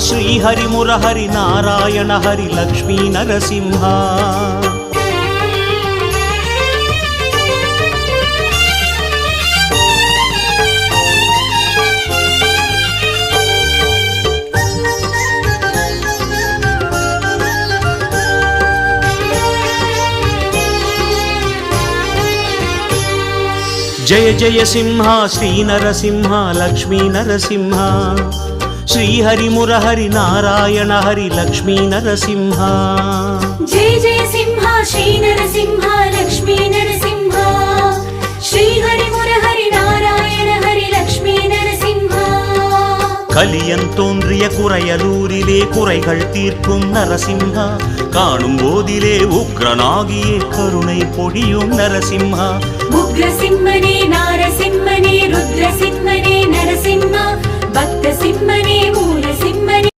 శ్రీహరి మురహరి నారాయణ హరి లక్ష్మీ నరసింహ జయ జయ సింహ శ్రీ నరసింహ లక్ష్మీ నరసింహ శ్రీహరి మురహరి నారాయణ హరి లక్ష్మీ నరసింహ జయ జయ సింహ శ్రీ నరసింహ లక్ష్మీ నరసింహ శ్రీహరి మురహరి నారాయణ హరి లక్ష్మీ நரசிம்ஹ கலியன் தோன்றிய குறையலூரிலே குறைகள் தீர்க்கும் நரசிம்ஹா காணும் போதிலே உக்ரனாகியே கருணை பொழியும் நரசிம்ஹா உக்ரசிம்மனே நாரசிம்மனே ருத்ரசிம்மனே நரசிம்ஹ பக்த சிம்மனே மூல சிம்மனே